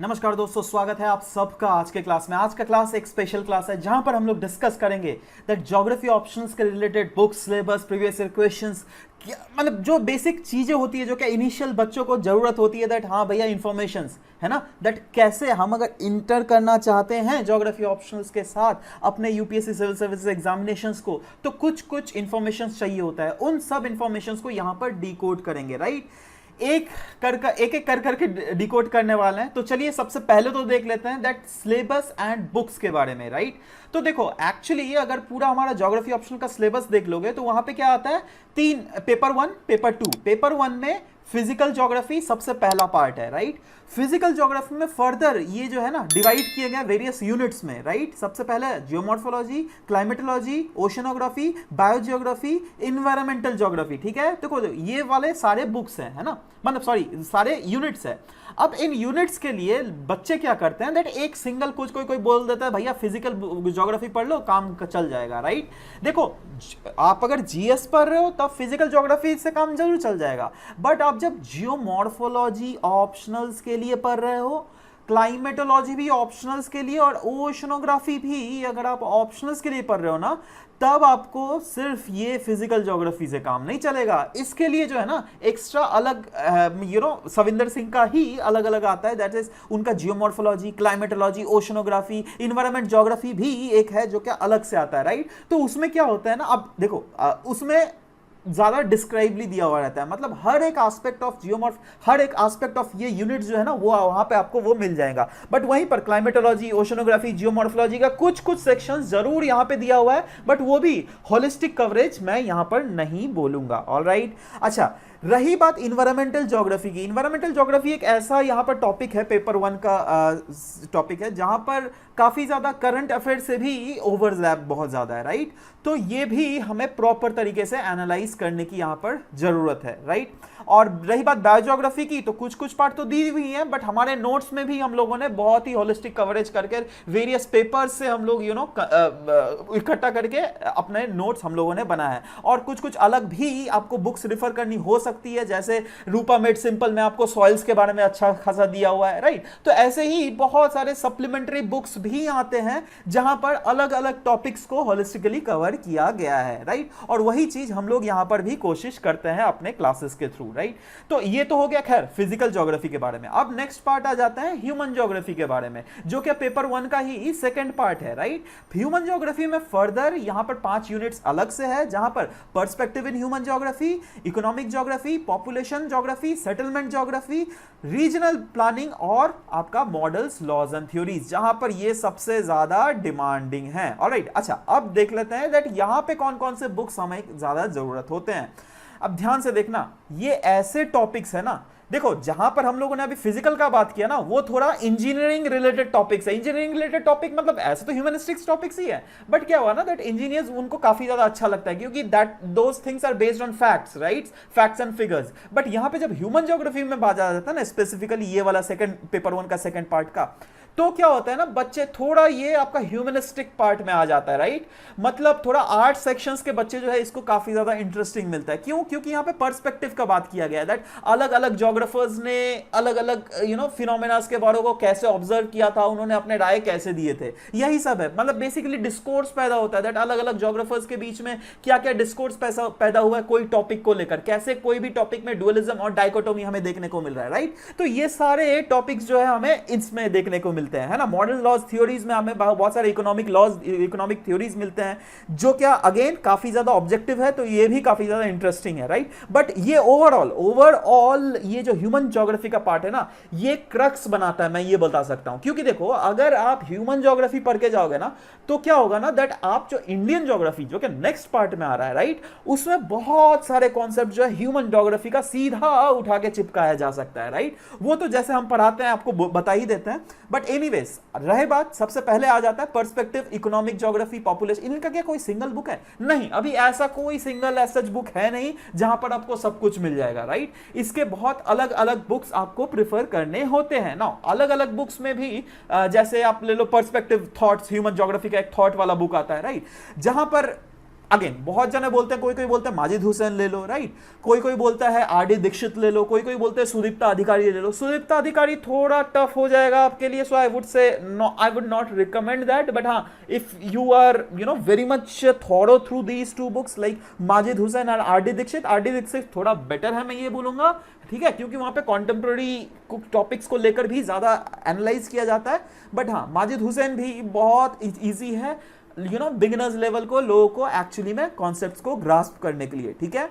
नमस्कार दोस्तों, स्वागत है आप सबका आज के क्लास में। आज का क्लास एक स्पेशल क्लास है जहां पर हम लोग डिस्कस करेंगे दैट ज्योग्राफी ऑप्शंस के related books, syllabus, previous year questions, मतलब जो बेसिक चीजें होती है जो कि इनिशियल बच्चों को जरूरत होती है दैट हाँ भैया इंफॉर्मेशंस है ना, दैट कैसे हम अगर इंटर करना चाहते हैं ज्योग्राफी ऑप्शंस के साथ अपने यूपीएससी सिविल सर्विसेज एग्जामिनेशंस को, तो कुछ कुछ इंफॉर्मेशन चाहिए होता है। उन सब इंफॉर्मेशंस को यहां पर डिकोड करेंगे, राइट। एक एक कर करके डिकोड करने वाले हैं। तो चलिए सबसे पहले तो देख लेते हैं दैट सिलेबस एंड बुक्स के बारे में, राइट। तो देखो एक्चुअली अगर पूरा हमारा ज्योग्राफी ऑप्शन का सिलेबस देख लोगे तो वहां पे क्या आता है, तीन paper one, paper two. Paper one में फिजिकल ज्योग्राफी सबसे पहला पार्ट है, राइट। फिजिकल ज्योग्राफी में फर्दर ये जो है ना डिवाइड किए गए वेरियस यूनिट्स में, राइट। सबसे पहले geomorphology, climatology, oceanography, biogeography, environmental geography, ठीक है। देखो ये वाले सारे बुक्स हैं, है ना, मतलब सॉरी सारे यूनिट्स है। अब इन यूनिट्स के लिए बच्चे क्या करते हैं दैट एक सिंगल कुछ कोई बोल देता है भैया फिजिकल ज्योग्राफी पढ़ लो काम चल जाएगा, राइट। देखो आप अगर जीएस पढ़ रहे हो तब फिजिकल ज्योग्राफी से काम जरूर चल जाएगा, बट आप जब जियोमॉर्फोलॉजी ऑप्शनल्स के लिए पढ़ रहे हो, क्लाइमेटोलॉजी भी ऑप्शनल्स के लिए और ओशनोग्राफी भी अगर आप ऑप्शनल्स के लिए पढ़ रहे हो ना, तब आपको सिर्फ ये फिजिकल ज्योग्राफी से काम नहीं चलेगा। इसके लिए जो है ना एक्स्ट्रा अलग सविंदर सिंह का ही अलग अलग आता है, दैट इज उनका geomorphology, climatology, oceanography, environment geography भी एक है जो क्या अलग से आता है, राइट। तो उसमें क्या होता है ना, अब देखो उसमें ज्यादा डिस्क्राइबली दिया हुआ रहता है, मतलब हर एक एस्पेक्ट ऑफ जियोमॉर्फ, हर एक एस्पेक्ट ऑफ ये यूनिट्स जो है ना वो वहां पे आपको वो मिल जाएगा। बट वहीं पर क्लाइमेटोलॉजी, ओशनोग्राफी, जियोमॉर्फोलॉजी का कुछ कुछ सेक्शंस जरूर यहां पे दिया हुआ है, बट वो भी होलिस्टिक कवरेज मैं यहां पर नहीं बोलूंगा, ऑलराइट। अच्छा, रही बात इन्वायरमेंटल ज्योग्राफी की। इन्वायरमेंटल ज्योग्राफी एक ऐसा यहां पर टॉपिक है, पेपर वन का टॉपिक है, जहां पर काफी ज्यादा करंट अफेयर से भी ओवरलैप बहुत ज्यादा है, राइट। तो ये भी हमें प्रॉपर तरीके से एनालाइज करने की यहां पर जरूरत है, राइट। और रही बात बायोज्योग्राफी की, तो कुछ कुछ पार्ट तो दी हुई है, बट हमारे नोट्स में भी हम लोगों ने बहुत ही होलिस्टिक कवरेज करके वेरियस पेपर्स से हम लोग इकट्ठा करके अपने नोट्स हम लोगों ने बनाया है। और कुछ कुछ अलग भी आपको बुक्स रिफर करनी हो सकती है, जैसे रूपा मेड सिंपल में आपको सॉइल्स के बारे में अच्छा खासा दिया हुआ है, राइट। तो ऐसे ही बहुत सारे सप्लीमेंट्री बुक्स भी आते हैं जहां पर अलग अलग टॉपिक्स को होलिस्टिकली कवर किया गया है, राइट। और वही चीज हम लोग यहां पर भी कोशिश करते हैं अपने क्लासेस के थ्रू, राइट। तो ये तो हो गया खैर फिजिकल ज्योग्राफी के बारे में। अब नेक्स्ट पार्ट आ जाता है ह्यूमन ज्योग्राफी के बारे में, जो कि पेपर वन का ही सेकंड पार्ट है, राइट। ह्यूमन ज्योग्राफी में फर्दर यहां पर 5 यूनिट्स अलग से है, जहां पर perspective in human geography, economic geography, population geography, settlement geography, regional planning और आपका मॉडल्स, लॉज एंड थ्योरीज, जहां पर ये सबसे ज्यादा डिमांडिंग है, ऑलराइट। अच्छा, अब देख लेते हैं दैट यहां पे कौन कौन से बुक्स हमें ज्यादा जरूरत होते हैं। अब ध्यान से देखना, ये ऐसे टॉपिक्स है ना, देखो जहां पर हम लोगों ने अभी फिजिकल का बात किया ना, वो थोड़ा इंजीनियरिंग रिलेटेड टॉपिक्स है। इंजीनियरिंग रिलेटेड टॉपिक मतलब ऐसे तो ह्यूमनिस्टिक्स टॉपिक्स ही है, बट क्या हुआ ना दैट इंजीनियर्स उनको काफी ज्यादा अच्छा लगता है, क्योंकि that those things are based on facts, right, facts and figures. But यहां पे जब ह्यूमन ज्योग्राफी में बात आ जाता है ना, स्पेसिफिकली ये वाला सेकंड पेपर वन का सेकंड पार्ट का, तो क्या होता है ना, बच्चे थोड़ा ये आपका ह्यूमनिस्टिक पार्ट में आ जाता है, राइट। मतलब थोड़ा आर्ट सेक्शंस के बच्चे जो है इसको काफी ज्यादा इंटरेस्टिंग मिलता है। क्यों? क्योंकि यहां पे पर्सपेक्टिव का बात किया गया है, दैट अलग अलग ज्योग्राफर्स ने अलग अलग फिनोमेनास के बारे को कैसे ऑब्जर्व किया था, उन्होंने अपने राय कैसे दिए थे, यही सब है। मतलब बेसिकली डिस्कोर्स पैदा होता है, दैट अलग अलग ज्योग्राफर्स के बीच में क्या क्या डिस्कोर्स पैदा हुआ है कोई टॉपिक को लेकर, कैसे कोई भी टॉपिक में डुअलिज्म और डाइकोटोमी हमें देखने को मिल रहा है, राइट। तो ये सारे टॉपिक्स जो है हमें इसमें देखने को मिलते हैं, है ना। मॉडर्न लॉज थ्योरीज में हमें बहुत सारे इकोनॉमिक लॉज, इकोनॉमिक थ्योरीज मिलते हैं, जो क्या अगेन काफी ज्यादा ऑब्जेक्टिव है, तो ये भी काफी ज्यादा इंटरेस्टिंग है, राइट। बट ये ओवरऑल ये जो ह्यूमन ज्योग्राफी का पार्ट है ना, ये क्रक्स बनाता है, मैं ये बता सकता हूं। क्योंकि देखो अगर आप ह्यूमन ज्योग्राफी पढ़ के जाओगे ना, तो क्या होगा ना दैट आप जो इंडियन ज्योग्राफी जो कि नेक्स्ट पार्ट में आ रहा है, राइट, उसमें बहुत सारे कॉन्सेप्ट जो है ह्यूमन ज्योग्राफी का सीधा उठा के चिपकाया जा सकता है, राइट। वो तो जैसे हम पढ़ाते हैं आपको बता ही देते हैं। बट एनीवेज रहे बात, सबसे पहले आ जाता है पर्सपेक्टिव, इकोनॉमिक ज्योग्राफी, पॉपुलेशन। इनका क्या कोई सिंगल बुक है? नहीं, अभी ऐसा कोई सिंगल सच बुक है नहीं जहां पर आपको सब कुछ मिल जाएगा, राइट। इसके बहुत अलग अलग बुक्स आपको प्रिफर करने होते हैं ना। अलग अलग बुक्स में भी जैसे आप ले लो पर्सपेक्टिव थॉट्स, ह्यूमन ज्योग्राफी का एक थॉट वाला बुक आता है, राइट, जहां पर अगेन बहुत जने बोलते हैं, कोई कोई बोलते हैं माजिद हुसैन ले लो, राइट, कोई कोई बोलता है आर.डी. दीक्षित ले लो, कोई कोई बोलते हैं सुदीप्ता अधिकारी ले लो। सुदीप्ता अधिकारी थोड़ा टफ हो जाएगा आपके लिए, सो I would say I would not recommend that, but हाँ if you are very much thorough through these two books like Majid Hussain और आर.डी. दीक्षित, आर.डी. दीक्षित थोड़ा बेटर है मैं ये बोलूंगा, ठीक है, क्योंकि वहां पे कॉन्टेम्प्रेरी टॉपिक्स को लेकर भी ज्यादा एनालाइज किया जाता है। बट हाँ माजिद हुसैन भी बहुत इजी है बिगिनर्स लेवल को, लोगों को एक्चुअली में कॉन्सेप्ट्स को ग्रास्प करने के लिए, ठीक है।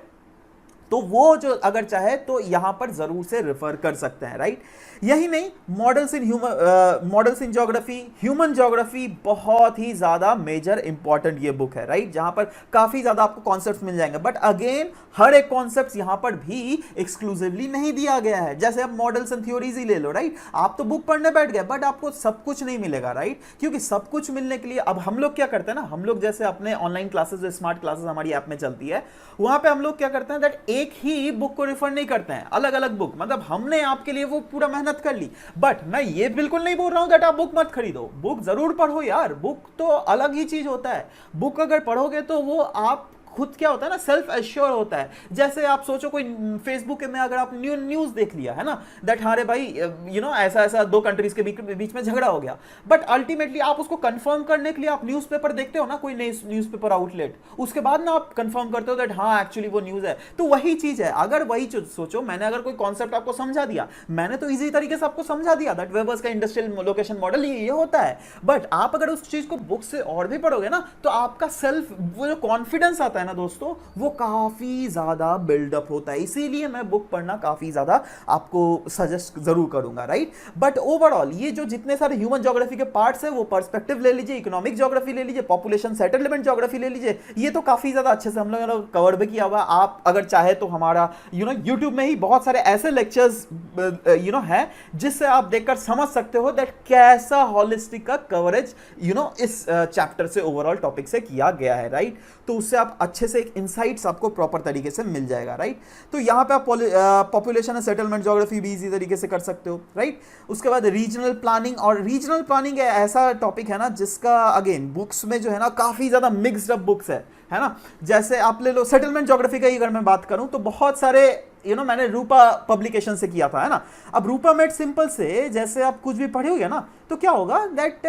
तो वो जो अगर चाहे तो यहां पर जरूर से रेफर कर सकते हैं, राइट। यही नहीं, models in geography, human geography बहुत ही ज्यादा मेजर इंपॉर्टेंट ये बुक है, राइट, जहां पर काफी ज्यादा आपको कॉन्सेप्ट्स मिल जाएंगे। बट अगेन हर एक कॉन्सेप्ट यहां पर भी एक्सक्लूसिवली नहीं दिया गया है। जैसे आप मॉडल्स एंड थ्योरीज ही ले लो, राइट, आप तो बुक पढ़ने बैठ गए बट आपको सब कुछ नहीं मिलेगा, राइट, क्योंकि सब कुछ मिलने के लिए अब हम लोग क्या करते हैं ना, हम लोग जैसे अपने ऑनलाइन क्लासेस, जो स्मार्ट क्लासेस हमारी ऐप में चलती है, वहां पे हम लोग क्या करते हैं दैट एक ही बुक को रेफर नहीं करते हैं, अलग अलग बुक, मतलब हमने आपके लिए वो पूरा मेहनत कर ली। बट मैं ये बिल्कुल नहीं बोल रहा हूं दैट आप बुक मत खरीदो, बुक जरूर पढ़ो यार, बुक तो अलग ही चीज होता है। बुक अगर पढ़ोगे तो वो आप खुद क्या होता है ना, सेल्फ एश्योर होता है। जैसे आप सोचो कोई फेसबुक में अगर आप न्यूज देख लिया है ना दैट हाँ रे भाई ऐसा ऐसा दो कंट्रीज के बीच में झगड़ा हो गया, बट अल्टीमेटली आप उसको कंफर्म करने के लिए आप न्यूज़पेपर देखते हो ना, कोई न्यूज़पेपर आउटलेट, उसके बाद ना आप कंफर्म करते हो दैट हाँ एक्चुअली वो न्यूज है। तो वही चीज है, अगर वही सोचो मैंने अगर कोई कॉन्सेप्ट आपको समझा दिया, मैंने तो इजी तरीके से आपको समझा दिया दैट वेबर्स का इंडस्ट्रियल लोकेशन मॉडल ये होता है, बट आप अगर उस चीज को बुक से और भी पढ़ोगे ना तो आपका सेल्फ वो जो कॉन्फिडेंस आता है ना दोस्तों, वो काफी ज्यादा बिल्डअप होता है। इसीलिए मैं बुक पढ़ना काफी ज्यादा आपको सजेस्ट जरूर करूंगा, राइट। बट ओवरऑल ये जो जितने सारे ह्यूमन ज्योग्राफी के पार्ट्स हैं, वो पर्सपेक्टिव ले लीजिए, इकोनॉमिक ज्योग्राफी ले लीजिए, पॉपुलेशन सेटलमेंट ज्योग्राफी ले लीजिए, ये तो काफी ज्यादा अच्छे से हम लोगों ने कवर भी किया हुआ। आप अगर चाहे तो हमारा यूट्यूब में ही बहुत सारे ऐसे लेक्चर्स है जिससे आप देखकर समझ सकते हो दैट कैसा हॉलिस्टिक का कवरेज इस चैप्टर से, ओवरऑल टॉपिक से किया गया है, राइट। तो उससे आप अच्छे से इनसाइट्स आपको प्रॉपर तरीके से मिल जाएगा, राइट। तो यहां पे आप पॉपुलेशन एंड सेटलमेंट ज्योग्राफी भी इजी तरीके से कर सकते हो, राइट। उसके बाद रीजनल प्लानिंग, और रीजनल प्लानिंग ऐसा टॉपिक है ना जिसका अगेन बुक्स में जो है ना काफी ज्यादा मिक्स्ड अप बुक्स है ना। जैसे आप ले लो सेटलमेंट ज्योग्राफी का ही अगर मैं बात करूं तो बहुत सारे मैंने रूपा पब्लिकेशन से किया था, है ना। अब रूपा मेड सिंपल से जैसे आप कुछ भी पढ़ोगे ना तो क्या होगा दैट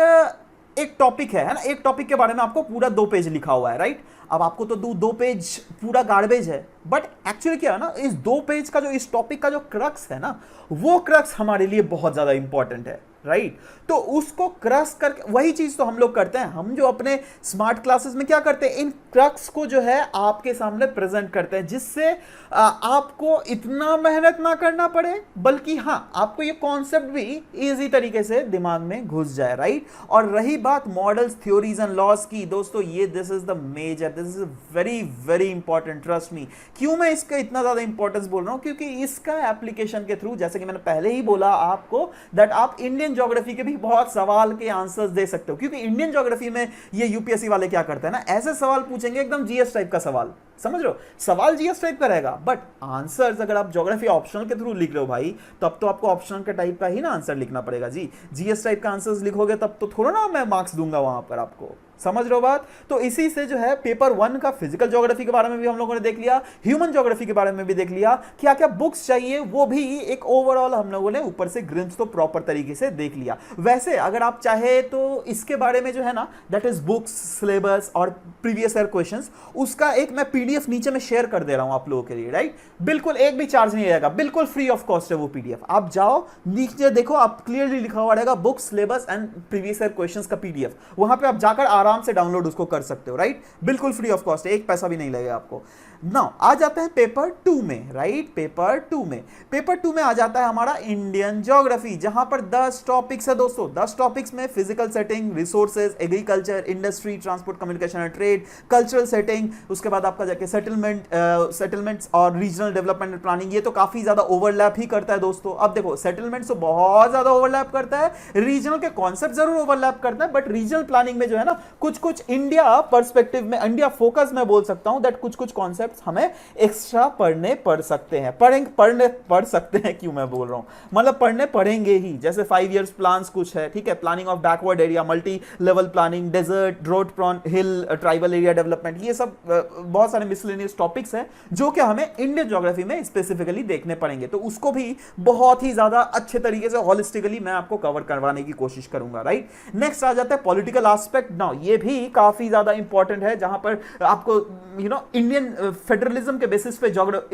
एक टॉपिक है ना, एक टॉपिक के बारे में आपको पूरा 2 पेज लिखा हुआ है, राइट। अब आपको तो 2 पेज पूरा गार्बेज है, बट एक्चुअली क्या है ना, इस 2 पेज का जो इस टॉपिक का जो क्रक्स है ना, वो क्रक्स हमारे लिए बहुत ज्यादा इंपॉर्टेंट है, राइट। तो उसको क्रक्स करके वही चीज तो हम लोग करते हैं, हम जो अपने स्मार्ट क्लासेस में क्या करते हैं, इन क्रक्स को जो है आपके सामने प्रेजेंट करते हैं, जिससे आपको इतना मेहनत ना करना पड़े, बल्कि हाँ आपको ये कॉन्सेप्ट भी इजी तरीके से दिमाग में घुस जाए, राइट। और रही बात मॉडल्स, थ्योरीज एंड लॉज की, दोस्तों ये this is the major, this is very very important, trust me. क्यों मैं इसका इतना ज्यादा इंपॉर्टेंस बोल रहा हूं, क्योंकि इसका एप्लीकेशन के थ्रू, जैसे कि मैंने पहले ही बोला आपको दैट आप इंडियन ज्योग्राफी के भी बहुत सवाल के आंसर्स दे सकते हो, क्योंकि इंडियन ज्योग्राफी में ये यूपीएससी वाले क्या करते हैं ना, ऐसे सवाल पूछेंगे एकदम जीएस टाइप का सवाल, समझ रहे हो, सवाल जीएस टाइप का रहेगा, बट आंसर्स अगर आप ज्योग्राफी ऑप्शनल के थ्रू लिख रहे हो भाई, तब तो आपको ऑप्शनल के टाइप का ही ना आंसर लिखना पड़ेगा जी। जीएस टाइप का आंसर्स लिखोगे तब तो थोड़ा ना मैं मार्क्स दूंगा वहां पर आपको, समझ रहे हो बात। तो इसी से जो है पेपर 1 का फिजिकल ज्योग्राफी के बारे में भी हम लोगों ने देख लिया, ह्यूमन ज्योग्राफी के बारे में भी देख लिया, क्या क्या बुक्स चाहिए वो भी एक ओवरऑल हम लोगों ने ऊपर से ग्लिम्स तो प्रॉपर तरीके से देख लिया। वैसे अगर आप चाहे तो इसके बारे में जो है ना दैट इज बुक्स, सिलेबस और प्रीवियस ईयर क्वेश्चंस, उसका एक मैं पीडीएफ नीचे में शेयर कर दे रहा हूं आप लोगों के लिए, राइट। बिल्कुल एक भी चार्ज नहीं रहेगा, बिल्कुल फ्री ऑफ कॉस्ट है वो पीडीएफ। आप जाओ नीचे देखो, आप क्लियरली लिखा हुआ रहेगा books, syllabus and previous year questions का पीडीएफ, वहां पे आप जाकर आराम से डाउनलोड उसको कर सकते हो, राइट। बिल्कुल फ्री ऑफ कॉस्ट है, एक पैसा भी नहीं लगेगा आपको। नाउ आ जाते हैं पेपर 2 में, राइट। पेपर 2 में आ जाता है हमारा इंडियन ज्योग्राफी, जहां पर 10 टॉपिक्स है दोस्तों। 10 टॉपिक्स में physical setting, resources, agriculture, industry, transport, communication and trade, cultural setting, उसके बाद आपका जाके सेटलमेंट्स और रीजनल डेवलपमेंट एंड प्लानिंग, ये तो काफी ज्यादा ओवरलैप ही करता है दोस्तों। अब देखो सेटलमेंट्स तो बहुत ज्यादा ओवरलैप करता है, रीजनल के कॉन्सेप्ट जरूर ओवरलैप करता है, बट रीजनल प्लानिंग में जो है ना कुछ कुछ इंडिया पर्सपेक्टिव में, इंडिया फोकस में बोल सकता हूं दैट कुछ कुछ कॉन्सेप्ट्स हमें एक्स्ट्रा पढ़ सकते हैं, पढ़ सकते हैं, क्यों मैं बोल रहा हूं, मतलब पढ़ेंगे ही। जैसे 5 इयर्स प्लान्स कुछ है, ठीक है, planning of backward area, multi level planning, desert, drought prone hill, tribal area development, ये सब बहुत सारे मिसलेनियस टॉपिक्स हैं जो कि हमें इंडियन ज्योग्राफी में स्पेसिफिकली देखने पड़ेंगे। तो उसको भी बहुत ही ज्यादा अच्छे तरीके से होलिस्टिकली मैं आपको कवर करवाने की कोशिश करूंगा, राइट। नेक्स्ट आ जाता है पॉलिटिकल एस्पेक्ट। नाउ ये भी काफी ज्यादा इंपॉर्टेंट है, जहां पर आपको इंडियन फेडरलिज्म के बेसिस पे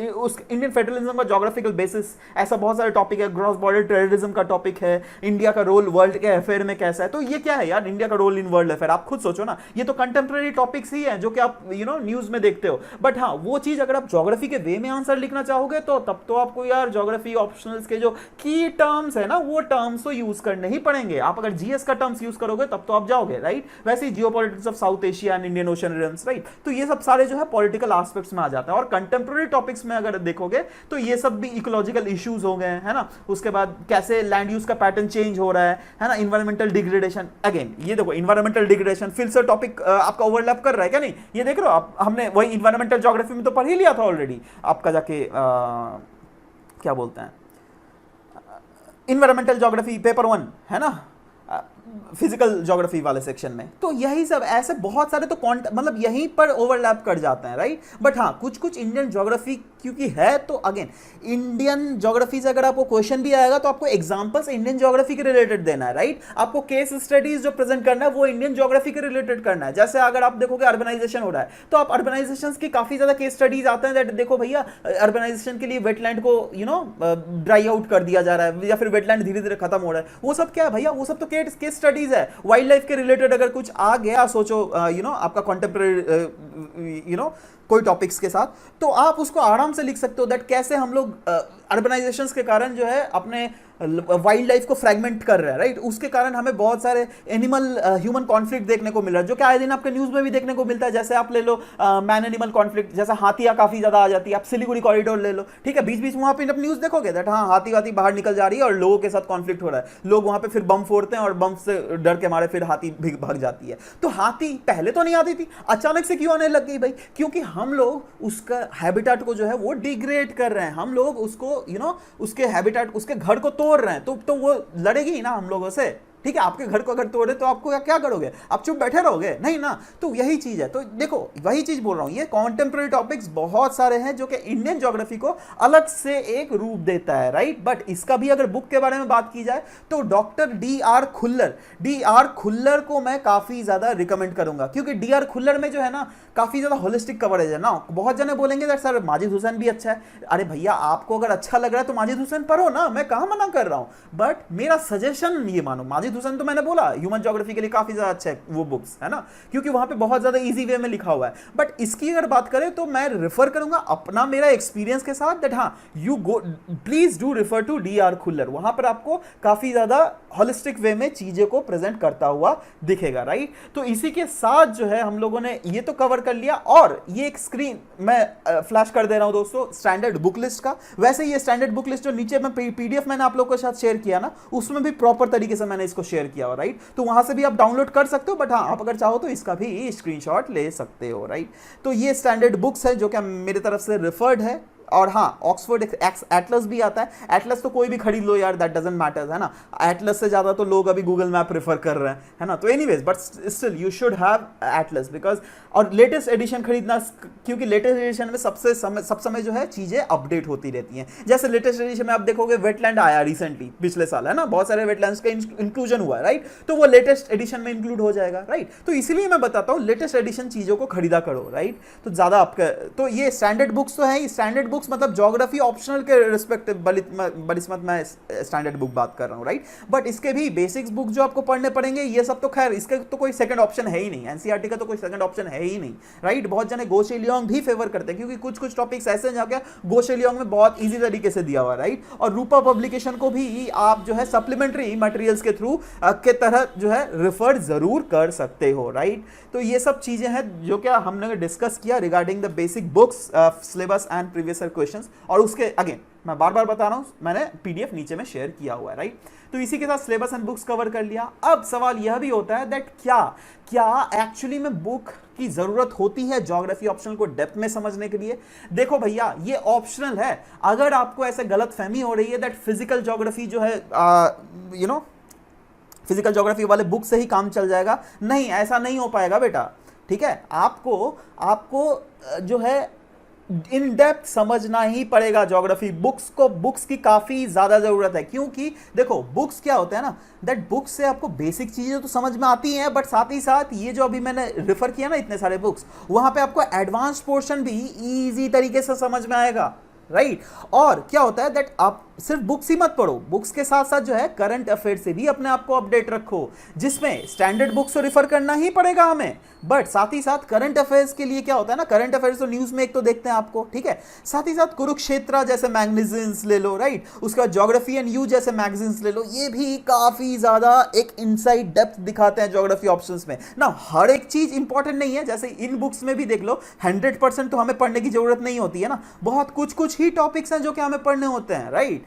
उस इंडियन फेडरलिज्म का ज्योग्राफिकल बेसिस, ऐसा बहुत सारे टॉपिक है। क्रॉस बॉर्डर टेररिज्म का टॉपिक है, इंडिया का रोल वर्ल्ड के अफेयर में कैसा है। तो ये क्या है यार, इंडिया का रोल इन वर्ल्ड अफेयर, आप खुद सोचो ना, ये तो कंटेम्प्रेरी टॉपिक्स ही है जो कि आप न्यूज में देखते हो। बट हाँ, वो चीज अगर आप ज्योग्राफी के वे में आंसर लिखना चाहोगे तो तब तो आपको यार ज्योग्राफी ऑप्शनल्स के जो की टर्म्स है ना, वो टर्म्स तो यूज करने ही पड़ेंगे। आप अगर जीएस का टर्म्स यूज करोगे तब तो आप जाओगे, राइट। वैसे ही geopolitics of South Asia and Indian Ocean rims, right. तो ये सब सारे जो है पॉलिटिकल एस्पेक्ट्स में आ जाता है। और कंटेम्प्रेरी टॉपिक्स में अगर देखोगे तो ये सब भी इकोलॉजिकल इश्यूज हो गए है ना, उसके बाद कैसे लैंड यूज का पैटर्न चेंज हो रहा है ना, इन्वायरमेंटल डिग्रेडेशन। अगेन ये देखो, इन्वायरमेंटल डिग्रेडेशन फिर से टॉपिक आपका ओवरलैप कर रहा है क्या, नहीं, ये देख रहे हो आप, हमने वही इन्वायरमेंटल ज्योग्राफी में तो पढ़ ही लिया था ऑलरेडी, आपका जाके क्या बोलते हैं, इन्वायरमेंटल ज्योग्राफी पेपर 1 है ना, फिजिकल ज्योग्राफी वाले सेक्शन में। तो यही सब ऐसे बहुत सारे तो मतलब यहीं पर ओवरलैप कर जाते हैं, राइट। बट हाँ, कुछ कुछ इंडियन ज्योग्राफी क्योंकि है, तो अगेन इंडियन ज्योग्राफी से अगर आपको क्वेश्चन भी आएगा तो आपको एग्जांपल्स इंडियन ज्योग्राफी के रिलेटेड देना है, राइट। आपको केस स्टडीज जो प्रेजेंट करना है वो इंडियन ज्योग्राफी के रिलेटेड करना है। जैसे अगर आप देखोगे अर्बनाइजेशन हो रहा है तो आप अर्बनाइजेशन की काफी ज्यादा केस स्टडीज आते हैं दैट देखो भैया, अर्बनाइजेशन के लिए वेटलैंड को ड्राई आउट कर दिया जा रहा है या फिर वेटलैंड धीरे धीरे खत्म हो रहा है। वो सब क्या है भैया, वो सब तो केस स्टडीज है। वाइल्ड लाइफ के रिलेटेड अगर कुछ आ गया, सोचो आपका कॉन्टेम्परेरी कोई टॉपिक्स के साथ, तो आप उसको आराम से लिख सकते हो दैट कैसे हम लोग अर्बनाइजेशंस के कारण जो है अपने वाइल्ड लाइफ को फ्रैगमेंट कर रहा है, राइट। उसके कारण हमें बहुत सारे एनिमल ह्यूमन कॉन्फ्लिक्ट देखने को मिल रहा है, जो कि आए दिन आपके न्यूज में भी देखने को मिलता है। जैसे आप ले लो मैन एनिमल कॉन्फ्लिक्ट, जैसे हाथियां काफी ज्यादा आ जाती है। आप सिलीगुड़ी कॉरिडोर ले लो, ठीक है, बीच बीच में वहां पे आप न्यूज देखोगे दैट हाँ, हाथी बाहर निकल जा रही है और लोगों के साथ कॉन्फ्लिक्ट हो रहा है। लोग वहां पे फिर बम फोड़ते हैं और बम से डर के मारे फिर हाथी भाग जाती है। तो हाथी पहले तो नहीं आती थी, अचानक से क्यों आने लग गई भाई? क्योंकि हम लोग उसका हैबिटेट को जो है वो डिग्रेड कर रहे हैं। हम लोग उसको उसके हैबिटेट, उसके घर को तोड़ रहे हैं। तो वो लड़ेगी ही ना हम लोगों से, ठीक है। आपके घर को अगर तोड़े तो आपको क्या करोगे? आप चुप बैठे रहोगे? नहीं ना। तो यही चीज है। तो देखो, वही चीज बोल रहा हूं, ये कॉन्टेम्परेरी टॉपिक्स बहुत सारे हैं जो कि इंडियन ज्योग्राफी को अलग से एक रूप देता है, राइट। बट इसका भी अगर बुक के बारे में बात की जाए तो डॉक्टर डी आर खुल्लर को मैं काफी ज्यादा रिकमेंड करूंगा, क्योंकि डी आर खुल्लर में जो है ना काफी ज्यादा होलिस्टिक कवरेज है ना। बहुत जने बोलेंगे दैट सर माजिद हुसैन भी अच्छा है। अरे भैया, आपको अगर अच्छा लग रहा है तो माजिद हुसैन पढ़ो ना, मैं कहां मना कर रहा हूं। बट मेरा सजेशन ये मानो, माजिद हुसैन तो मैंने बोला ह्यूमन ज्योग्राफी के लिए काफी ज्यादा अच्छा है वो बुक्स, है ना, क्योंकि वहां पे बहुत ज्यादा इजी वे में लिखा हुआ है। बट इसकी अगर बात करें तो मैं रेफर करूंगा अपना मेरा एक्सपीरियंस के साथ दैट हाँ, you go please do refer to D R Khullar. वहां पर आपको काफी ज्यादा होलिस्टिक वे में चीजें को प्रेजेंट करता हुआ दिखेगा, राइट। तो इसी के साथ जो है हम लोगों ने ये तो कवर कर लिया। और ये एक स्क्रीन मैं फ्लैश कर दे रहा हूं दोस्तों स्टैंडर्ड बुक लिस्ट का। वैसे ये स्टैंडर्ड बुक लिस्ट जो नीचे में पीडीएफ मैंने आप लोगों के साथ शेयर किया ना, उसमें भी प्रॉपर तरीके से मैंने इसको शेयर किया, राइट। तो वहां से भी आप डाउनलोड कर सकते हो। बट हाँ, आप अगर चाहो तो इसका भी स्क्रीनशॉट ले सकते हो, राइट। तो ये स्टैंडर्ड बुक्स है जो कि मेरी तरफ से रेफर्ड है। और हाँ, ऑक्सफोर्ड एटलस भी आता है। एटलस तो कोई भी खरीद लो यार, दैट डजंट मैटर, है ना। एटलस से ज्यादा तो लोग अभी गूगल मैप प्रेफर कर रहे हैं, है ना। तो anyways, but still you should have Atlas because, और लेटेस्ट एडिशन खरीदना, क्योंकि लेटेस्ट एडिशन में सब समय जो है चीजें अपडेट होती रहती हैं। जैसे लेटेस्ट एडिशन में आप देखोगे वेटलैंड आया रिसेंटली पिछले साल, है ना, बहुत सारे वेटलैंड्स का इंक्लूजन हुआ है, राइट। तो वो लेटेस्ट एडिशन में इंक्लूड हो जाएगा, राइट। तो इसीलिए मैं बताता हूँ लेटेस्ट एडिशन चीजों को खरीदा करो, राइट। तो ज्यादा आपका, तो ये स्टैंडर्ड बुक्स तो है। स्टैंडर्ड बुक्स मतलब ज्योग्राफी ऑप्शनल के रिस्पेक्टिव बनिस्मत मैं स्टैंडर्ड बुक बात कर रहा हूं, राइट। बट इसके भी बेसिक्स बुक जो आपको पढ़ने पड़ेंगे, ये सब तो खैर इसके तो कोई सेकंड ऑप्शन है ही नहीं। एनसीईआरटी का तो कोई सेकंड ऑप्शन है ही नहीं, राइट। बहुत जने गो शेलियांग भी फेवर करते हैं, क्योंकि कुछ टॉपिक्स ऐसे हैं जहाँ गो शेलियांग में बहुत इजी तरीके से दिया हुआ, राइट। और रूपा पब्लिकेशन को भी आप जो है सप्लीमेंट्री मटेरियल्स के थ्रू के तरह जो है रेफर जरूर कर सकते हो, राइट। तो ये सब चीजें हैं जो क्या हमने डिस्कस किया regarding the basic books, syllabus and previous year questions, और उसके अगेन मैं बार बार बता रहा हूं, मैंने पीडीएफ नीचे में शेयर किया हुआ है, राइट। तो इसी के साथ सिलेबस एंड बुक्स कवर कर लिया। अब सवाल यह भी होता है दैट क्या एक्चुअली में बुक की जरूरत होती है ज्योग्राफी ऑप्शनल को डेप्थ में समझने के लिए। देखो भैया, ये ऑप्शनल है। अगर आपको ऐसे गलत फहमी हो रही है दैट फिजिकल ज्योग्राफी जो है फिजिकल ज्योग्राफी वाले बुक से ही काम चल जाएगा, नहीं, ऐसा नहीं हो पाएगा बेटा, ठीक है। आपको जो है इन डेप्थ समझना ही पड़ेगा ज्योग्राफी। बुक्स की काफी ज्यादा जरूरत है, क्योंकि देखो बुक्स क्या होता है ना, दैट बुक्स से आपको बेसिक चीजें तो समझ में आती हैं, बट साथ ही साथ ये जो अभी मैंने रेफर किया ना इतने सारे बुक्स, वहां पे आपको एडवांस पोर्शन भी इजी तरीके से समझ में आएगा, राइट। और क्या होता है दैट आप सिर्फ बुक्स ही मत पढ़ो, बुक्स के साथ साथ जो है करंट अफेयर से भी अपने आप को अपडेट रखो, जिसमें स्टैंडर्ड बुक्स को रिफर करना ही पड़ेगा हमें, बट साथ ही साथ करंट अफेयर्स के लिए क्या होता है ना, करंट अफेयर्स तो न्यूज में एक तो देखते हैं आपको, ठीक है, साथ ही साथ कुरुक्षेत्र जैसे मैगजीन्स ले लो, राइट। उसके बाद ज्योग्राफी एंड यू जैसे मैगजीन्स ले लो, ये भी काफी ज्यादा एक इनसाइड डेप्थ दिखाते हैं ज्योग्राफी ऑप्शंस में ना। हर एक चीज इंपॉर्टेंट नहीं है, जैसे इन बुक्स में भी देख लो 100% तो हमें पढ़ने की जरूरत नहीं होती है ना, बहुत कुछ ही टॉपिक्स हैं जो कि हमें पढ़ने होते हैं, राइट।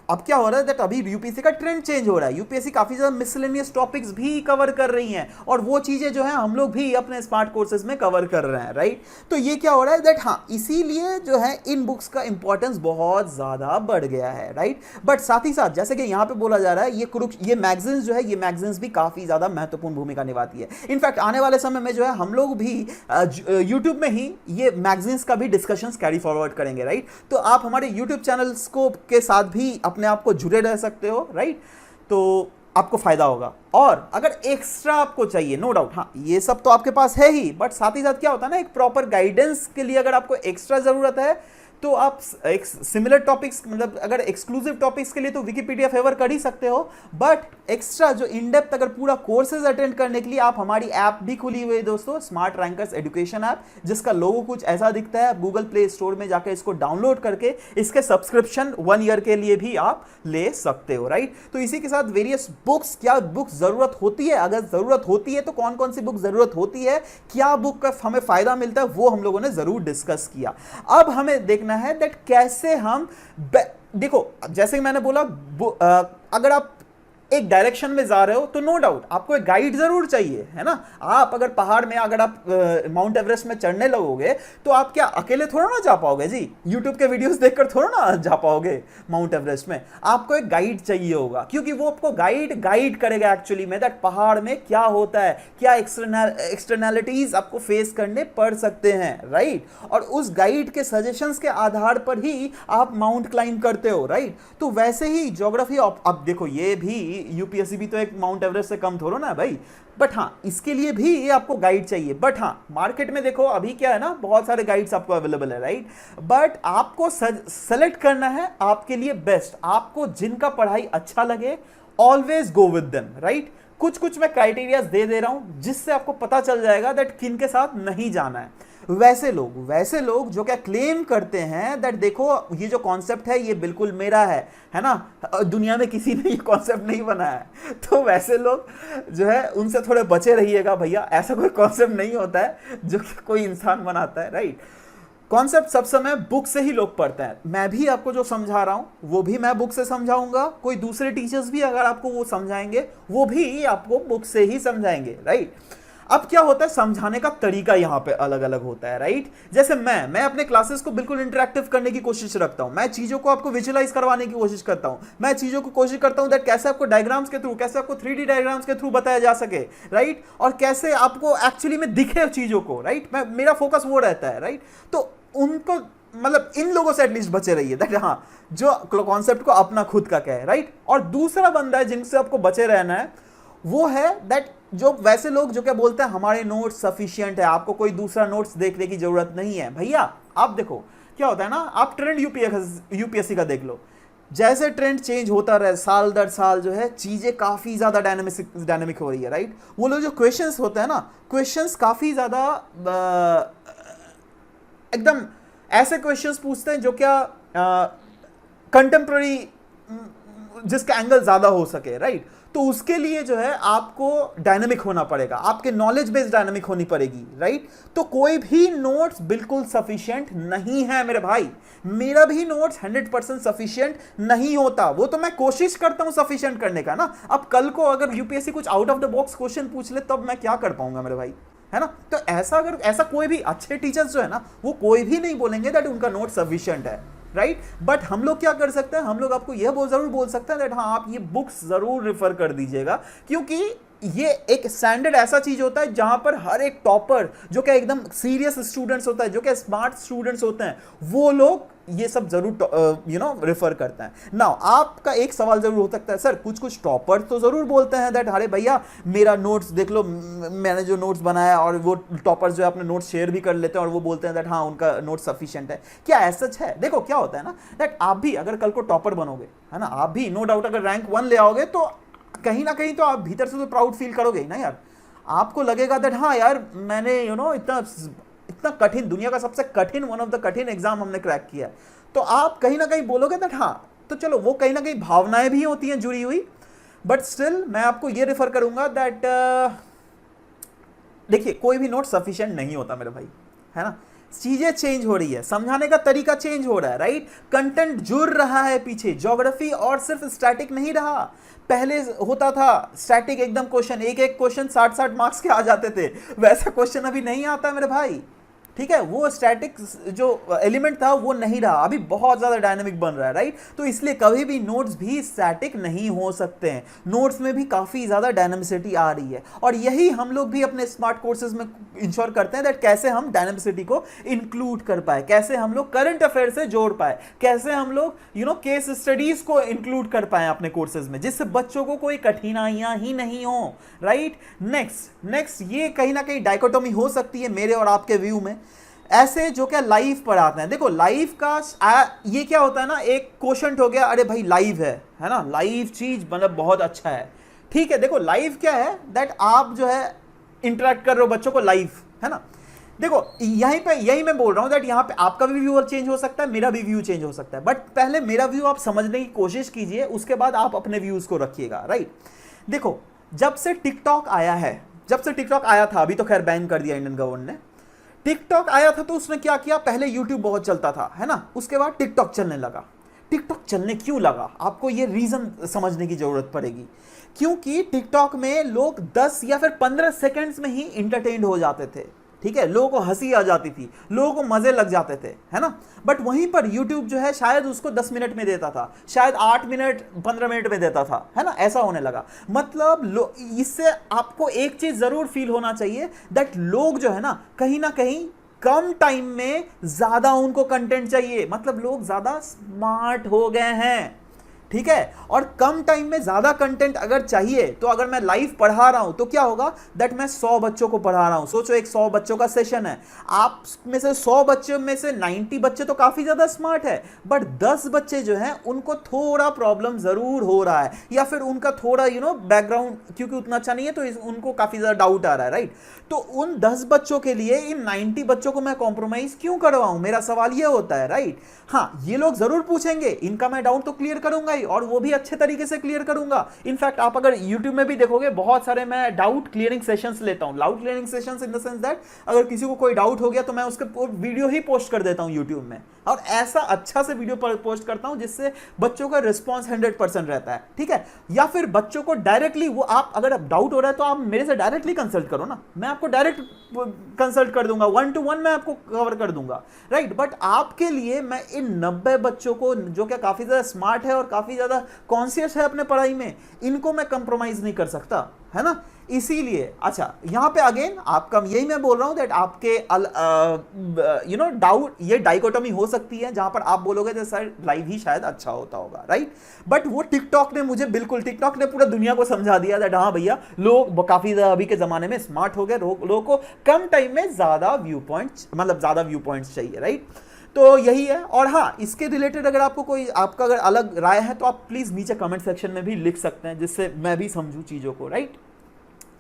अब क्या हो रहा है दैट अभी यूपीएससी का ट्रेंड चेंज हो रहा है, यूपीएससी काफी ज्यादा मिसलेनियस टॉपिक्स भी कवर कर रही हैं, और वो चीजें जो है हम लोग भी अपने स्मार्ट कोर्सेज में कवर कर रहे हैं, राइट। तो ये क्या हो रहा है दैट हाँ, इसीलिए जो है इन बुक्स का इंपॉर्टेंस बहुत ज्यादा बढ़ गया है, राइट। बट साथ ही साथ जैसे कि यहां पे बोला जा रहा है, ये मैगजीन्स जो है, ये मैगजीन्स भी काफी ज्यादा महत्वपूर्ण भूमिका निभाती है। इनफैक्ट आने वाले समय में जो है हम लोग भी यूट्यूब में ही ये मैगजीन्स का भी डिस्कशंस कैरी फॉरवर्ड करेंगे, राइट। तो आप हमारे यूट्यूब चैनल्स को के साथ भी अपने आप को जुड़े रह सकते हो, राइट। तो आपको फायदा होगा। और अगर एक्स्ट्रा आपको चाहिए, नो डाउट, हाँ ये सब तो आपके पास है ही, बट साथ ही साथ क्या होता है ना, एक प्रॉपर गाइडेंस के लिए अगर आपको एक्स्ट्रा जरूरत है तो आप एक सिमिलर टॉपिक्स, मतलब अगर एक्सक्लूसिव टॉपिक्स के लिए तो विकिपीडिया फेवर कर ही सकते हो, बट एक्स्ट्रा जो इन डेप्थ अगर पूरा कोर्सेज अटेंड करने के लिए आप हमारी ऐप भी खुली हुई है दोस्तों, स्मार्ट रैंकर्स एजुकेशन ऐप, जिसका लोगो कुछ ऐसा दिखता है। आप गूगल प्ले स्टोर में जाकर इसको डाउनलोड करके इसके सब्सक्रिप्शन 1 ईयर के लिए भी आप ले सकते हो, राइट। तो इसी के साथ वेरियस बुक्स, क्या बुक्स जरूरत होती है, अगर जरूरत होती है तो कौन कौन सी बुक जरूरत होती है, क्या बुक का हमें फायदा मिलता है, वो हम लोगों ने जरूर डिस्कस किया। अब हमें देखना है दैट कैसे हम देखो, जैसे मैंने बोला, अगर आप एक डायरेक्शन में जा रहे हो तो नो डाउट आपको एक गाइड जरूर चाहिए, है ना। आप अगर पहाड़ में, अगर आप माउंट एवरेस्ट में चढ़ने लगोगे तो आप क्या अकेले थोड़ा ना जा पाओगे जी, यूट्यूब के वीडियोस देखकर थोड़ा ना जा पाओगे माउंट एवरेस्ट में, आपको एक गाइड चाहिए होगा, क्योंकि वो आपको गाइड करेगा एक्चुअली में दैट पहाड़ में क्या होता है, क्या एक्सटर्नैलिटीज आपको फेस करने पड़ सकते हैं, राइट। और उस गाइड के सजेशंस के आधार पर ही आप माउंट क्लाइंब करते हो, राइट। तो वैसे ही ज्योग्राफी, अब देखो ये भी यूपीएससी भी तो एक माउंट एवरेस्ट से कम थोड़ा ना भाई, बट हाँ इसके लिए भी ये आपको गाइड चाहिए। बट हाँ मार्केट में देखो अभी क्या है ना, बहुत सारे गाइड्स आपको अवेलेबल है, राइट। बट आपको सेलेक्ट करना है आपके लिए बेस्ट, आपको जिनका पढ़ाई अच्छा लगे, always go with them, right. कुछ मैं क्राइटेरियाज दे रहा हूं जिससे आपको पता चल जाएगा दैट किन के साथ नहीं जाना है। वैसे लोग जो क्या क्लेम करते हैं दैट देखो ये जो कॉन्सेप्ट है ये बिल्कुल मेरा है ना, दुनिया में किसी ने ये कॉन्सेप्ट नहीं बनाया है, तो वैसे लोग जो है उनसे थोड़े बचे रहिएगा भैया, ऐसा कोई कॉन्सेप्ट नहीं होता है जो कि कोई इंसान बनाता है, राइट। कॉन्सेप्ट सब समय बुक से ही लोग पढ़ते हैं। मैं भी आपको जो समझा रहा हूं वो भी मैं बुक से समझाऊंगा, कोई दूसरे टीचर्स भी अगर आपको वो समझाएंगे वो भी आपको बुक से ही समझाएंगे, राइट। अब क्या होता है, समझाने का तरीका यहाँ पे अलग अलग होता है, राइट। जैसे मैं अपने क्लासेस को बिल्कुल इंटरेक्टिव करने की कोशिश रखता हूँ, मैं चीजों को आपको विजुअलाइज करवाने की कोशिश करता हूँ, मैं चीजों को कोशिश करता हूँ दैट कैसे आपको डायग्राम्स के थ्रू, कैसे आपको 3D डायग्राम्स के थ्रू बताया जा सके, राइट, और कैसे आपको एक्चुअली में दिखे चीजों को, राइट। मेरा फोकस वो रहता है, राइट। तो उनको, मतलब इन लोगों से एटलीस्ट बचे रहिए दैट हाँ जो कॉन्सेप्ट को अपना खुद का कहे, राइट। और दूसरा बंदा है जिनसे आपको बचे रहना है, वो है दैट जो वैसे लोग जो क्या बोलते हैं हमारे नोट्स सफिशिएंट है, आपको कोई दूसरा नोट्स देखने की जरूरत नहीं है। भैया आप देखो क्या होता है ना, आप ट्रेंड यूपीएससी का देख लो, जैसे ट्रेंड चेंज होता रहे साल दर साल जो है चीजें काफी ज्यादा डायनेमिक हो रही है, राइट। वो लोग जो क्वेश्चंस होते हैं ना, क्वेश्चंस काफी ज्यादा एकदम ऐसे क्वेश्चंस पूछते हैं जो क्या कंटेम्प्रेरी जिसका एंगल ज्यादा हो सके, राइट। तो उसके लिए जो है आपको डायनेमिक होना पड़ेगा, आपके नॉलेज बेस्ड डायनेमिक होनी पड़ेगी, राइट। तो कोई भी नोट्स बिल्कुल सफिशिएंट नहीं है मेरे भाई, मेरा भी नोट्स 100% सफिशिएंट नहीं होता, वो तो मैं कोशिश करता हूं सफिशिएंट करने का ना। अब कल को अगर यूपीएससी कुछ out of the box question पूछ ले तब मैं क्या कर पाऊंगा मेरे भाई, है ना। तो ऐसा अगर ऐसा कोई भी अच्छे टीचर्स जो है ना वो कोई भी नहीं बोलेंगे दैट उनका नोट सफिशिएंट है, राइट। बट हम लोग क्या कर सकते हैं, हम लोग आपको यह जरूर बोल सकते हैं दैट हाँ आप ये बुक्स जरूर रेफर कर दीजिएगा, क्योंकि ये एक स्टैंडर्ड ऐसा चीज होता है जहां पर हर एक टॉपर जो कि एकदम सीरियस स्टूडेंट्स होता है, जो कि स्मार्ट स्टूडेंट्स होते हैं, वो लोग ये सब जरूर रेफर करते हैं। नाउ आपका एक सवाल जरूर हो सकता है, सर कुछ कुछ टॉपर तो जरूर बोलते हैं दैट अरे भैया मेरा नोट्स देख लो, मैंने जो नोट्स बनाया, और वो टॉपर्स जो है अपने नोट्स शेयर भी कर लेते हैं और वो बोलते हैं दैट हाँ उनका नोट सफिशिएंट है। क्या ऐसा है? देखो क्या होता है ना दैट आप भी अगर कल को टॉपर बनोगे, है ना, आप भी नो डाउट अगर रैंक 1 ले आओगे तो कहीं ना कहीं तो आप भीतर से तो प्राउड फील करोगे ही ना यार। आपको लगेगा दैट हाँ यार मैंने इतना कठिन, दुनिया का सबसे कठिन, वन ऑफ द कठिन एग्जाम हमने क्रैक किया। तो आप कहीं ना कहीं बोलोगे दैट हाँ, तो चलो वो कहीं ना कहीं भावनाएं भी होती हैं जुड़ी हुई, बट स्टिल मैं आपको ये रेफर करूंगा दैट देखिए कोई भी नोट सफिशिएंट नहीं होता मेरे भाई, है ना। चीजें चेंज हो रही है, समझाने का तरीका चेंज हो रहा है, राइट। कंटेंट जुड़ रहा है पीछे, ज्योग्राफी और सिर्फ स्टैटिक नहीं रहा। पहले होता था स्टैटिक एकदम क्वेश्चन, एक एक क्वेश्चन 60-60 मार्क्स के आ जाते थे, वैसा क्वेश्चन अभी नहीं आता मेरे भाई, ठीक है। वो स्टैटिक जो एलिमेंट था वो नहीं रहा, अभी बहुत ज्यादा डायनामिक बन रहा है, राइट। तो इसलिए कभी भी नोट्स भी स्टैटिक नहीं हो सकते हैं, नोट्स में भी काफी ज्यादा डायनामिसिटी आ रही है, और यही हम लोग भी अपने स्मार्ट कोर्सेज में इंश्योर करते हैं दैट कैसे हम डायनामिसिटी को इंक्लूड कर पाए, कैसे हम लोग करंट अफेयर से जोड़ पाए, कैसे हम लोग केस स्टडीज को इंक्लूड कर पाए अपने कोर्सेज में, जिससे बच्चों को कोई कठिनाइयां ही नहीं हो, राइट। नेक्स्ट ये कहीं ना कहीं डाइकोटोमी हो सकती है मेरे और आपके व्यू में, ऐसे जो क्या लाइव पढ़ाते हैं। देखो लाइव का ये क्या होता है ना, एक क्वेश्चन हो गया, अरे भाई लाइव है ना, लाइव चीज मतलब बहुत अच्छा है, ठीक है। देखो लाइव क्या है दैट आप जो है इंटरेक्ट कर रहे हो बच्चों को लाइव, है ना। देखो यही मैं बोल रहा हूं दैट यहां पे आपका भी व्यू चेंज हो सकता है, मेरा भी व्यू चेंज हो सकता है, बट पहले मेरा व्यू आप समझने की कोशिश कीजिए, उसके बाद आप अपने व्यूज को रखिएगा, राइट। देखो जब से टिकटॉक आया था, अभी तो खैर बैन कर दिया इंडियन गवर्नमेंट ने, टिकटॉक आया था तो उसने क्या किया, पहले यूट्यूब बहुत चलता था, है ना, उसके बाद टिकटॉक चलने लगा। टिकटॉक चलने क्यों लगा, आपको ये रीजन समझने की जरूरत पड़ेगी, क्योंकि टिकटॉक में लोग 10 या फिर 15 सेकंड्स में ही इंटरटेन्ड हो जाते थे, ठीक है, लोगों को हंसी आ जाती थी, लोगों को मजे लग जाते थे, है ना। बट वहीं पर YouTube जो है शायद उसको 10 मिनट में देता था, शायद 8 मिनट 15 मिनट में देता था, है ना, ऐसा होने लगा। मतलब इससे आपको एक चीज जरूर फील होना चाहिए दैट लोग जो है ना कहीं कम टाइम में ज्यादा उनको कंटेंट चाहिए, मतलब लोग ज्यादा स्मार्ट हो गए हैं, ठीक है। और कम टाइम में ज्यादा कंटेंट अगर चाहिए तो अगर मैं लाइव पढ़ा रहा हूं तो क्या होगा दैट मैं 100 बच्चों को पढ़ा रहा हूं, सोचो एक 100 बच्चों का सेशन है, आप में से 100 बच्चों में से 90 बच्चे तो काफी ज्यादा स्मार्ट है, बट 10 बच्चे जो हैं उनको थोड़ा प्रॉब्लम जरूर हो रहा है, या फिर उनका थोड़ा बैकग्राउंड क्योंकि उतना अच्छा नहीं है तो उनको काफी ज्यादा डाउट आ रहा है, राइट। तो उन 10 बच्चों के लिए इन 90 बच्चों को मैं कॉम्प्रोमाइज क्यों करवाऊं, मेरा सवाल यह होता है, राइट। हाँ ये लोग जरूर पूछेंगे, इनका मैं डाउट तो क्लियर करूंगा ही, और वो भी अच्छे तरीके से क्लियर करूंगा। इनफैक्ट आप अगर YouTube में भी देखोगे बहुत सारे मैं डाउट क्लियरिंग सेशंस लेता हूं, doubt clearing sessions in the sense that अगर किसी को कोई डाउट हो गया तो मैं उसके वीडियो ही पोस्ट कर देता हूं YouTube में, और ऐसा अच्छा से वीडियो पर पोस्ट करता हूं जिससे बच्चों का रिस्पॉन्स 100% रहता है, ठीक है। या फिर बच्चों को डायरेक्टली वो आप अगर डाउट हो रहा है तो आप मेरे से डायरेक्टली कंसल्ट करो ना, मैं आपको डायरेक्ट कंसल्ट कर दूंगा, 1-to-1 मैं आपको कवर कर दूंगा, राइट। बट आपके लिए मैं इन 90 बच्चों को जो क्या काफी ज्यादा स्मार्ट है और काफी ज्यादा कॉन्शियस है अपने पढ़ाई में, इनको मैं कंप्रोमाइज नहीं कर सकता, है ना। इसीलिए अच्छा यहां पे अगेन आपका यही मैं बोल रहा हूं दैट आपके डाउट ये डाइकोटोमी हो सकती है जहां पर आप बोलोगे तो सर लाइव ही शायद अच्छा होता होगा, राइट। बट वो टिकटॉक ने पूरा दुनिया को समझा दिया दैट हाँ भैया लोग काफी अभी के जमाने में स्मार्ट हो गए, लोगों को कम टाइम में ज्यादा व्यू पॉइंट्स चाहिए, राइट। तो यही है। और हाँ इसके रिलेटेड अगर आपका अगर अलग राय है तो आप प्लीज नीचे कमेंट सेक्शन में भी लिख सकते हैं, जिससे मैं भी समझूं चीजों को, राइट।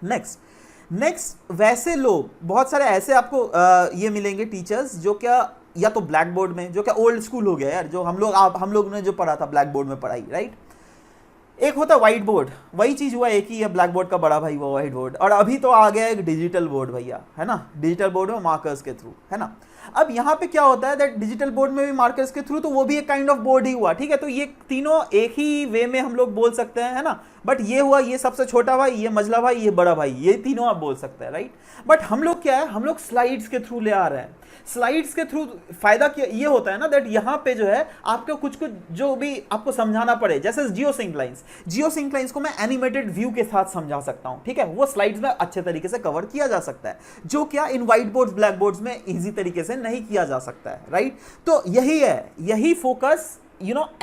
नेक्स्ट वैसे लोग बहुत सारे ऐसे आपको ये मिलेंगे टीचर्स जो क्या या तो ब्लैक बोर्ड में, जो क्या ओल्ड स्कूल हो गया यार, जो हम लोग ने जो पढ़ा था ब्लैक बोर्ड में पढ़ाई, राइट। एक होता है व्हाइट बोर्ड, वही चीज हुआ, एक ही है ब्लैक बोर्ड का बड़ा भाई वो व्हाइट बोर्ड, और अभी तो आ गया एक डिजिटल बोर्ड भैया, है ना, डिजिटल बोर्ड में मार्कर्स के थ्रू, है ना। अब यहाँ पे क्या होता है दैट डिजिटल बोर्ड में भी मार्कर्स के थ्रू, तो वो भी एक काइंड ऑफ बोर्ड ही हुआ, ठीक है। तो ये तीनों एक ही वे में हम लोग बोल सकते हैं, है ना। बट ये हुआ, ये सबसे छोटा भाई, ये मझला भाई, ये बड़ा भाई, ये तीनों आप बोल सकते हैं, राइट। बट हम लोग क्या है, हम लोग स्लाइड्स के थ्रू ले आ रहे हैं। स्लाइड्स के थ्रू फायदा क्या ये होता है ना दैट यहाँ पे जो है आपको कुछ कुछ जो भी आपको समझाना पड़े, जैसे जियो सिंक लाइंस को मैं एनिमेटेड व्यू के साथ समझा सकता हूं, ठीक है, वो स्लाइड्स में अच्छे तरीके से कवर किया जा सकता है, जो क्या इन व्हाइट बोर्ड्स ब्लैक बोर्ड्स में इजी तरीके से नहीं किया जा सकता है, राइट। तो यही है, यही फोकस,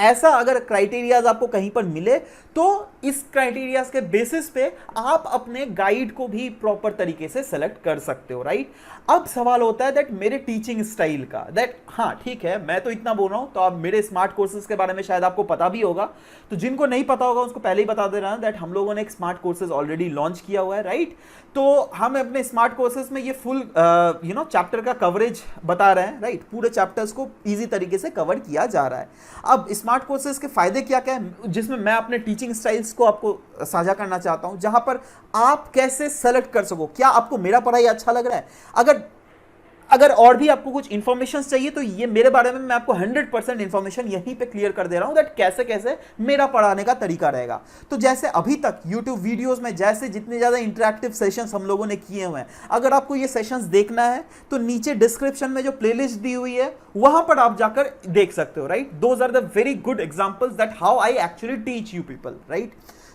ऐसा अगर क्राइटेरियाज आपको कहीं पर मिले तो इस क्राइटेरियाज के बेसिस पे आप अपने गाइड को भी प्रॉपर तरीके से सेलेक्ट कर सकते हो, राइट। अब सवाल होता है दैट मेरे टीचिंग स्टाइल का, दैट हाँ ठीक है, मैं तो इतना बोल रहा हूं, तो आप मेरे स्मार्ट कोर्सेज के बारे में शायद आपको पता भी होगा, तो जिनको नहीं पता होगा उसको पहले ही बता दे रहा हूं दैट हम लोगों ने एक स्मार्ट कोर्सेज ऑलरेडी लॉन्च किया हुआ है, राइट। तो हम अपने स्मार्ट कोर्सेज में ये फुल चैप्टर का कवरेज बता रहे हैं, राइट। पूरे चैप्टर्स को इजी तरीके से कवर किया जा रहा है। अब स्मार्ट कोर्सेज के फायदे क्या क्या है, जिसमें मैं अपने टीचिंग स्टाइल्स को आपको साझा करना चाहता हूं, जहां पर आप कैसे सेलेक्ट कर सको, क्या आपको मेरा पढ़ाई अच्छा लग रहा है। अगर और भी आपको कुछ इंफॉर्मेशन चाहिए तो ये मेरे बारे में मैं आपको 100% इंफॉर्मेशन यहीं पे क्लियर कर दे रहा हूं दैट कैसे कैसे मेरा पढ़ाने का तरीका रहेगा। तो जैसे अभी तक YouTube वीडियोस में जैसे जितने ज्यादा इंटरेक्टिव सेशंस हम लोगों ने किए हुए हैं, अगर आपको ये सेशंस देखना है तो नीचे डिस्क्रिप्शन में जो प्लेलिस्ट दी हुई है वहां पर आप जाकर देख सकते हो, right. Those are the very good examples that how I actually teach you people, right.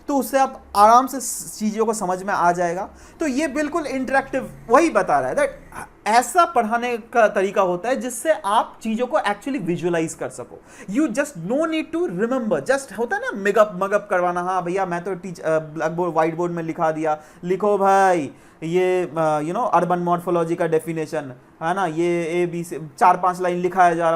तो उससे आप आराम से चीज़ों को समझ में आ जाएगा। तो ये बिल्कुल इंटरेक्टिव वही बता रहा है दैट ऐसा पढ़ाने का तरीका होता है जिससे आप चीज़ों को एक्चुअली विजुअलाइज कर सको। You just no need to remember, just होता है ना मगअप करवाना, हाँ भैया मैं तो ब्लैक बोर्ड व्हाइट बोर्ड में लिखा दिया, लिखो भाई ये अर्बन मॉर्फोलॉजी का डेफिनेशन, है ना, ये ABC 4-5 लाइन लिखाया जा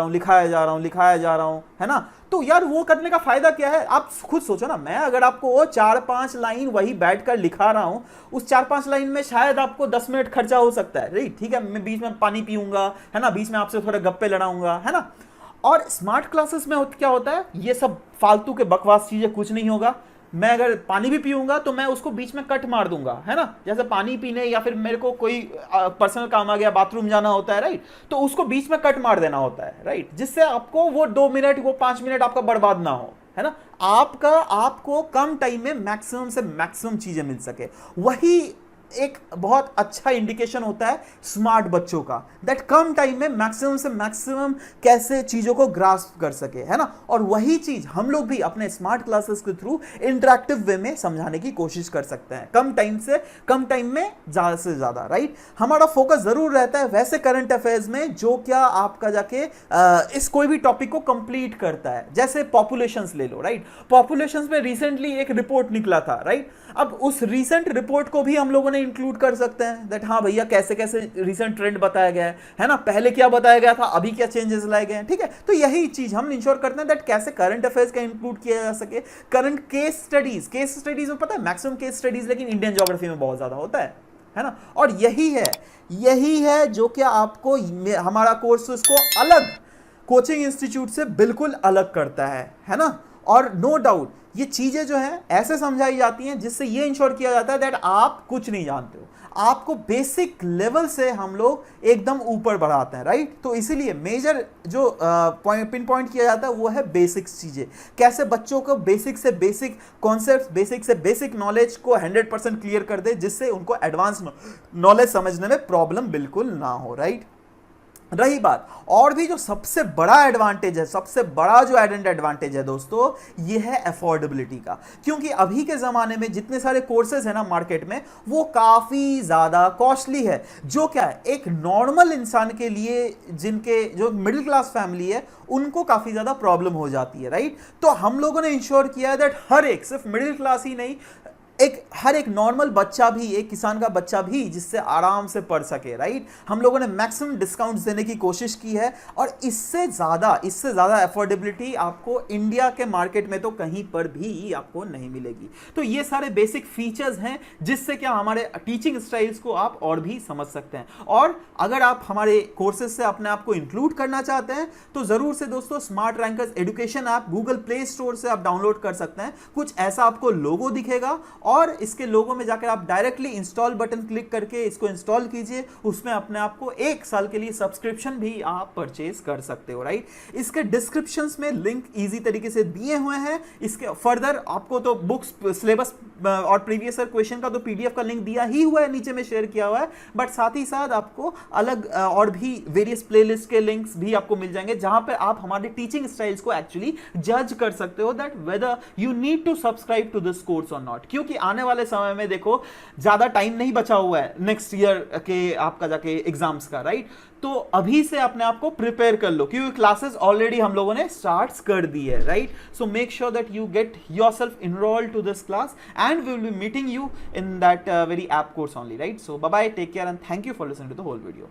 रहा हूँ, है ना। तो यार वो करने का फायदा क्या है, आप खुद सोचो ना। मैं अगर आपको वो 4-5 लाइन वही बैठ कर लिखा रहा हूं, उस 4-5 लाइन में शायद आपको 10 मिनट खर्चा हो सकता है, राइट, ठीक है। मैं बीच में पानी पीऊंगा, है ना, बीच में आपसे थोड़े गप्पे लड़ाऊंगा, है ना। और स्मार्ट क्लासेस में क्या होता है, ये सब फालतू के बकवास चीजें कुछ नहीं होगा। मैं अगर पानी भी पीऊंगा तो मैं उसको बीच में कट मार दूंगा, है ना, जैसे पानी पीने या फिर मेरे को कोई पर्सनल काम आ गया, बाथरूम जाना होता है, राइट, तो उसको बीच में कट मार देना होता है, राइट, जिससे आपको वो 2 मिनट वो 5 मिनट आपका बर्बाद ना हो, है ना। आपको कम टाइम में मैक्सिमम से मैक्सिमम चीजें मिल सके। वही एक बहुत अच्छा इंडिकेशन होता है स्मार्ट बच्चों का, दैट कम टाइम में मैक्सिमम से मैक्सिमम कैसे चीजों को ग्रास्प कर सके, है ना। और वही चीज हम लोग भी अपने स्मार्ट क्लासेस के थ्रू इंटरेक्टिव वे में समझाने की कोशिश कर सकते हैं, कम टाइम में ज्यादा से ज्यादा, राइट। हमारा फोकस जरूर रहता है वैसे करंट अफेयर्स में जो क्या आपका जाके इस कोई भी टॉपिक को कंप्लीट करता है। जैसे पॉपुलेशंस ले लो, राइट, पॉपुलेशंस में रिसेंटली एक रिपोर्ट निकला था, राइट। अब उस रिसेंट रिपोर्ट को भी हम लोगों ने इंक्लूड कर सकते हैं दैट हाँ भैया कैसे कैसे रिसेंट ट्रेंड बताया गया है ना, पहले क्या बताया गया था, अभी क्या चेंजेस लाए गए हैं, ठीक है। तो यही चीज हम इंश्योर करते हैं दैट कैसे करंट अफेयर्स का इंक्लूड किया जा सके। करंट केस स्टडीज में पता है मैक्सिमम केस स्टडीज लेकिन इंडियन ज्योग्राफी में बहुत ज्यादा होता है ना। और यही है जो कि आपको हमारा कोर्स उसको अलग कोचिंग इंस्टीट्यूट से बिल्कुल अलग करता है ना। और नो डाउट ये चीजें जो है ऐसे समझाई जाती हैं जिससे ये इंश्योर किया जाता है दैट आप कुछ नहीं जानते हो, आपको बेसिक लेवल से हम लोग एकदम ऊपर बढ़ाते हैं, राइट। तो इसीलिए मेजर जो पिन पॉइंट किया जाता है वो है बेसिक्स चीजें, कैसे बच्चों को बेसिक से बेसिक कॉन्सेप्ट, बेसिक से बेसिक नॉलेज को 100% क्लियर कर दे, जिससे उनको एडवांस नॉलेज समझने में प्रॉब्लम बिल्कुल ना हो, राइट। रही बात और भी जो सबसे बड़ा एडवांटेज है, सबसे बड़ा जो एडेड एडवांटेज है दोस्तों, ये है अफोर्डेबिलिटी का। क्योंकि अभी के ज़माने में जितने सारे कोर्सेज है ना मार्केट में, वो काफ़ी ज़्यादा कॉस्टली है। जो क्या है, एक नॉर्मल इंसान के लिए, जिनके जो मिडिल क्लास फैमिली है, उनको काफ़ी ज़्यादा प्रॉब्लम हो जाती है, राइट। तो हम लोगों ने इंश्योर किया है दैट हर एक, सिर्फ मिडिल क्लास ही नहीं, हर एक नॉर्मल बच्चा भी, एक किसान का बच्चा भी जिससे आराम से पढ़ सके, राइट। हम लोगों ने मैक्सिमम डिस्काउंट्स देने की कोशिश की है, और इससे ज़्यादा अफोर्डेबिलिटी आपको इंडिया के मार्केट में तो कहीं पर भी आपको नहीं मिलेगी। तो ये सारे बेसिक फीचर्स हैं जिससे क्या हमारे टीचिंग स्टाइल्स को आप और भी समझ सकते हैं। और अगर आप हमारे कोर्सेज से अपने आप को इंक्लूड करना चाहते हैं तो जरूर से दोस्तों smart rankers education app Google play store से आप डाउनलोड कर सकते हैं। कुछ ऐसा आपको लोगो दिखेगा, और इसके लोगो में जाकर आप डायरेक्टली इंस्टॉल बटन क्लिक करके इसको इंस्टॉल कीजिए। उसमें अपने आप को 1 साल के लिए सब्सक्रिप्शन भी आप परचेज कर सकते हो, राइट। इसके डिस्क्रिप्शंस में लिंक इजी तरीके से दिए हुए हैं। इसके फर्दर आपको तो बुक्स, सिलेबस और प्रीवियस ईयर क्वेश्चन का तो पीडीएफ का लिंक दिया ही हुआ है, नीचे में शेयर किया हुआ है, बट साथ ही साथ आपको अलग और भी वेरियस प्लेलिस्ट के लिंक्स भी आपको मिल जाएंगे, जहां पे आप हमारे टीचिंग स्टाइल्स को एक्चुअली जज कर सकते हो that whether you need to subscribe to this course और नॉट। क्योंकि आने वाले समय में देखो ज्यादा टाइम नहीं बचा हुआ है नेक्स्ट ईयर के आपका जाके एग्जाम्स का, राइट। तो अभी से अपने आप को प्रिपेयर कर लो, क्योंकि क्लासेस ऑलरेडी हम लोगों ने स्टार्ट कर दी है, right. So make sure that you get yourself enrolled to this class, and we will be meeting you in that very app course only, right? So bye bye, take care, and thank you for listening to the whole video.